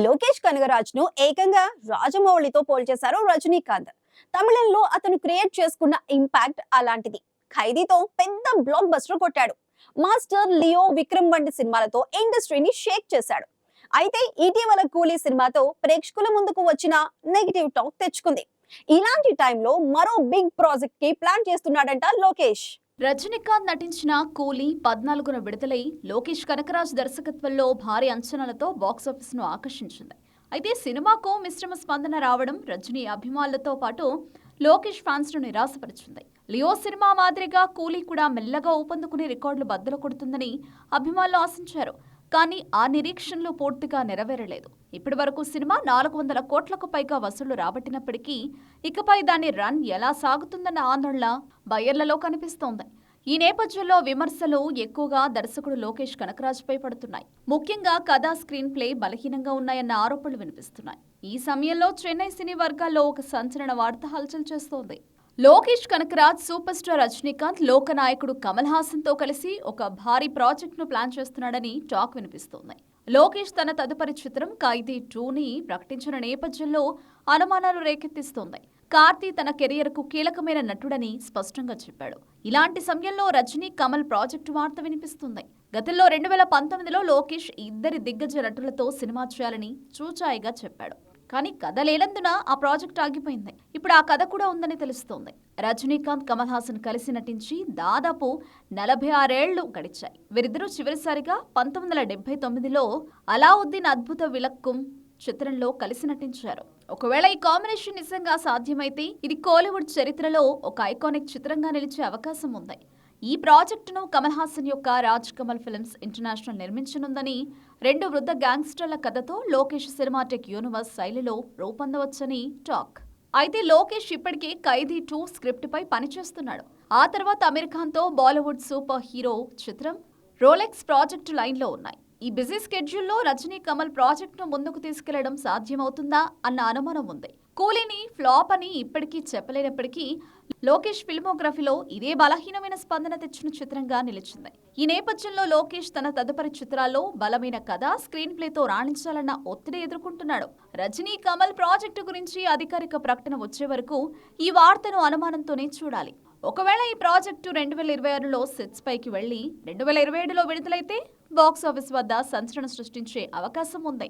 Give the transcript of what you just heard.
లోకేష్ కనగరాజ్ ను ఏకంగా రాజమౌళితో పోల్చేశారు రజనీకాంత్. తమిళంలో అతను క్రియేట్ చేసుకున్న ఇంపాక్ట్ అలాంటిది. ఖైదీతో పెద్ద బ్లాక్ బస్టర్ కొట్టాడు. మాస్టర్, లియో, విక్రమ్ వంటి సినిమాలతో ఇండస్ట్రీని షేక్ చేశాడు. అయితే ఇటీవల కూలీ సినిమాతో ప్రేక్షకుల ముందుకు వచ్చిన నెగిటివ్ టాక్ తెచ్చుకుంది. ఇలాంటి టైంలో మరో బిగ్ ప్రాజెక్ట్ కి ప్లాన్ చేస్తున్నాడంట లోకేష్. రజనీకాంత్ నటించిన కూలీ 14న విడుదలై లోకేష్ కనకరాజ్ దర్శకత్వంలో భారీ అంచనాలతో బాక్సాఫీస్ను ఆకర్షించింది. అయితే సినిమాకు మిశ్రమ స్పందన రావడం రజనీ అభిమానులతో పాటు లోకేష్ ఫ్యాన్స్ను నిరాశపరిచింది. లియో సినిమా మాదిరిగా కూలీ కూడా మెల్లగా ఊపందుకుని రికార్డులు బద్దలు కొడుతుందని అభిమానులు ఆశించారు. కానీ ఆ నిరీక్షణలు పూర్తిగా నెరవేరలేదు. ఇప్పటి వరకు సినిమా 400 కోట్లకు పైగా వసూళ్లు రాబట్టినప్పటికీ ఇకపై దాని రన్ ఎలా సాగుతుందన్న ఆందోళన బయ్యర్లలో కనిపిస్తోంది. ఈ నేపథ్యంలో విమర్శలు ఎక్కువగా దర్శకుడు లోకేష్ కనకరాజ్పై పడుతున్నాయి. ముఖ్యంగా కథా స్క్రీన్ ప్లే బలహీనంగా ఉన్నాయన్న ఆరోపణలు వినిపిస్తున్నాయి. ఈ సమయంలో చెన్నై సినీ వర్గాల్లో ఒక సంచలన వార్త హల్చల్ చేస్తోంది. లోకేష్ కనకరాజ్ సూపర్ స్టార్ రజనీకాంత్ లోకనాయకుడు కమల్ హాసన్ తో కలిసి ఒక భారీ ప్రాజెక్ట్ ను ప్లాన్ చేస్తున్నాడని టాక్ వినిపిస్తోంది. లోకేష్ తన తదుపరి చిత్రం ఖైదీ 2ని ప్రకటించిన నేపథ్యంలో అనుమానాలు రేకెత్తిస్తోంది. కార్తీ తన కెరియర్ కు కీలకమైన నటుడని స్పష్టంగా చెప్పాడు. ఇలాంటి సమయంలో రజనీ కమల్ ప్రాజెక్టు వార్త వినిపిస్తుంది. గతంలో 2019లో లోకేష్ ఇద్దరి దిగ్గజ నటులతో సినిమా చేయాలని చూచాయిగా చెప్పాడు. కానీ కథ లేనందున ఆ ప్రాజెక్ట్ ఆగిపోయింది. ఇప్పుడు ఆ కథ కూడా ఉందని తెలుస్తోంది. రజనీకాంత్, కమల్ హాసన్ కలిసి నటించి దాదాపు 46 ఏళ్లు గడిచాయి. వీరిద్దరూ చివరిసారిగా 1979లో అలావుద్దీన్ అద్భుత విలక్కుం చిత్రంలో కలిసి నటించారు. ఒకవేళ ఈ కాంబినేషన్ నిజంగా సాధ్యమైతే ఇది కోలీవుడ్ చరిత్రలో ఒక ఐకానిక్ చిత్రంగా నిలిచే అవకాశం ఉంది. ఈ ప్రాజెక్టును కమల్ హాసన్ యొక్క రాజ్ కమల్ ఫిల్మ్స్ ఇంటర్నేషనల్ నిర్మించనుందని, 2 వృద్ధ గ్యాంగ్స్టర్ల కథతో లోకేష్ సినిమాటిక్ యూనివర్స్ శైలిలో రూపొందవచ్చని టాక్. అయితే లోకేష్ ఇప్పటికే ఖైదీ 2 స్క్రిప్ట్ పై పనిచేస్తున్నాడు. ఆ తర్వాత అమీర్ ఖాన్ తో బాలీవుడ్ సూపర్ హీరో చిత్రం రోలెక్స్ ప్రాజెక్టు లైన్లో ఉన్నాయి. ఈ బిజీ స్కెడ్యూల్లో రజనీ కమల్ ప్రాజెక్టును ముందుకు తీసుకెళ్లడం సాధ్యమవుతుందా అన్న అనుమానం ఉంది. కూలీని ఫ్లాప్ అని ఇప్పటికీ చెప్పలేనప్పటికీ లోకేష్ ఫిల్మోగ్రఫీలో ఇదే బలహీనమైన స్పందన తెచ్చిన చిత్రంగా నిలిచింది. ఈ నేపథ్యంలో లోకేష్ తన తదుపరి చిత్రాల్లో బలమైన కథ, స్క్రీన్ ప్లేతో రాణించాలన్న ఒత్తిడి ఎదుర్కొంటున్నాడు. రజనీ కమల్ ప్రాజెక్టు గురించి అధికారిక ప్రకటన వచ్చే వరకు ఈ వార్తను అనుమానంతోనే చూడాలి. ఒకవేళ ఈ ప్రాజెక్టు 2026లో సెట్స్ పైకి వెళ్లి 2027లో విడుదలైతే బాక్సాఫీస్ వద్ద సంచలనం సృష్టించే అవకాశం ఉంది.